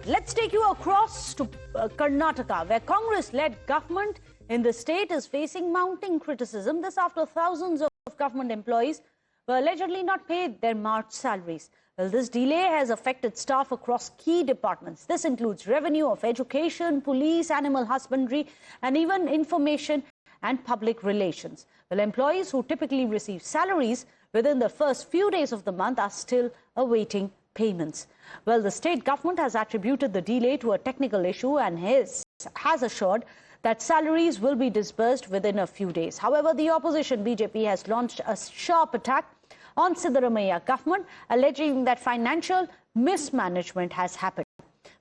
Let's take you across to Karnataka, where Congress-led government in the state is facing mounting criticism. This after thousands of government employees were allegedly not paid their March salaries. Well, this delay has affected staff across key departments. This includes revenue of education, police, animal husbandry, and even information and public relations. Well, employees who typically receive salaries within the first few days of the month are still awaiting payments. Well, the state government has attributed the delay to a technical issue and has assured that salaries will be disbursed within a few days. However, the opposition BJP has launched a sharp attack on Siddaramaiah government, alleging that financial mismanagement has happened.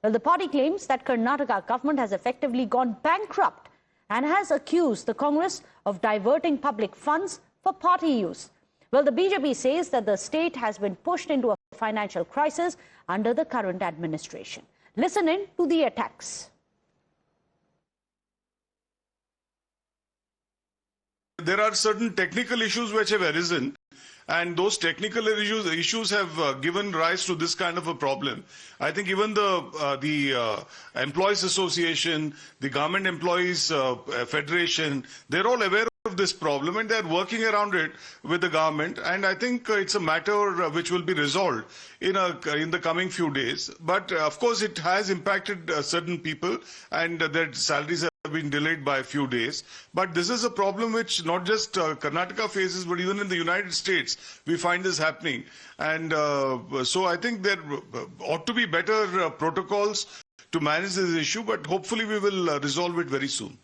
Well, the party claims that Karnataka government has effectively gone bankrupt and has accused the Congress of diverting public funds for party use. Well, the BJP says that the state has been pushed into a financial crisis under the current administration. Listen in to the attacks. There are certain technical issues which have arisen, and those technical issues have given rise to this kind of a problem. I think even the Employees Association, the Government Employees Federation, they're all aware of this problem and they're working around it with the government, and I think it's a matter which will be resolved in the coming few days. But of course it has impacted certain people, and their salaries have been delayed by a few days. But this is a problem which not just Karnataka faces, but even in the United States we find this happening. And so I think there ought to be better protocols to manage this issue, but hopefully we will resolve it very soon.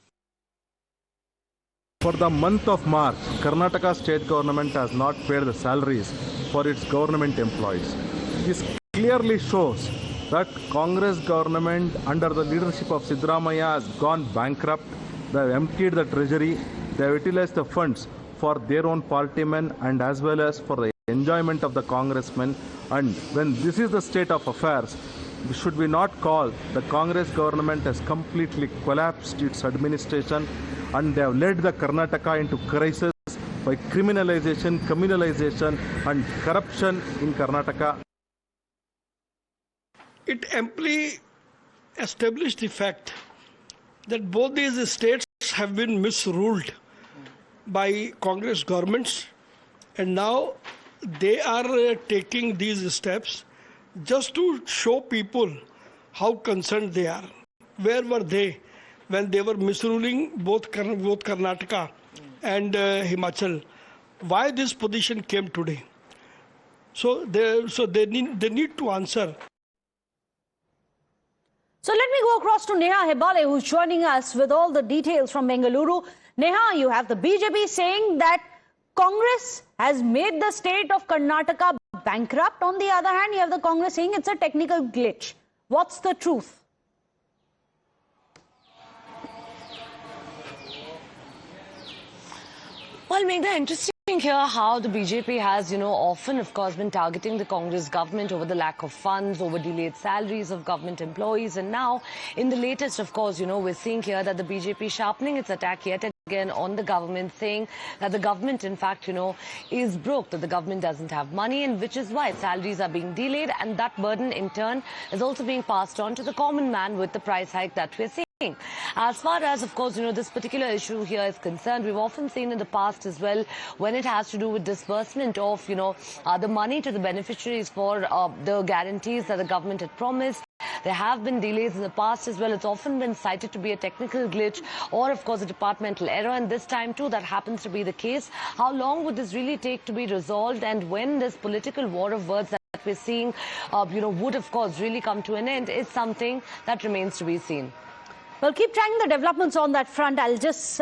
For the month of March, Karnataka state government has not paid the salaries for its government employees. This clearly shows that Congress government under the leadership of Siddaramaiah has gone bankrupt. They have emptied the treasury. They have utilized the funds for their own partymen and as well as for the enjoyment of the congressmen. And when this is the state of affairs, should we not call the Congress government has completely collapsed its administration, and they have led the Karnataka into crisis by criminalization, communalization and corruption in Karnataka. It amply established the fact that both these states have been misruled by Congress governments, and now they are taking these steps just to show people how concerned they are. Where were they when they were misruling both Karnataka and Himachal? Why this position came today? So they need to answer. So let me go across to Neha Hebale, who's joining us with all the details from Bengaluru. Neha, you have the BJP saying that Congress has made the state of Karnataka bankrupt. On the other hand, you have the Congress saying it's a technical glitch. What's the truth? Well, Meghna, interesting here how the BJP has, often, of course, been targeting the Congress government over the lack of funds, over delayed salaries of government employees. And now, in the latest, of course, we're seeing here that the BJP sharpening its attack yet again on the government, saying that the government, in fact, is broke, that the government doesn't have money, and which is why salaries are being delayed. And that burden, in turn, is also being passed on to the common man with the price hike that we're seeing. As far as, of course, this particular issue here is concerned, we've often seen in the past as well, when it has to do with disbursement of, the money to the beneficiaries for the guarantees that the government had promised. There have been delays in the past as well. It's often been cited to be a technical glitch or, of course, a departmental error. And this time, too, that happens to be the case. How long would this really take to be resolved? And when this political war of words that we're seeing, would, of course, really come to an end is something that remains to be seen. Well, keep tracking the developments on that front. I'll just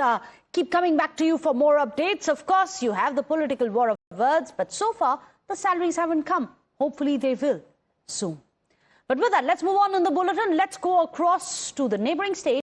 keep coming back to you for more updates. Of course, you have the political war of words, but so far, the salaries haven't come. Hopefully, they will soon. But with that, let's move on in the bulletin. Let's go across to the neighboring state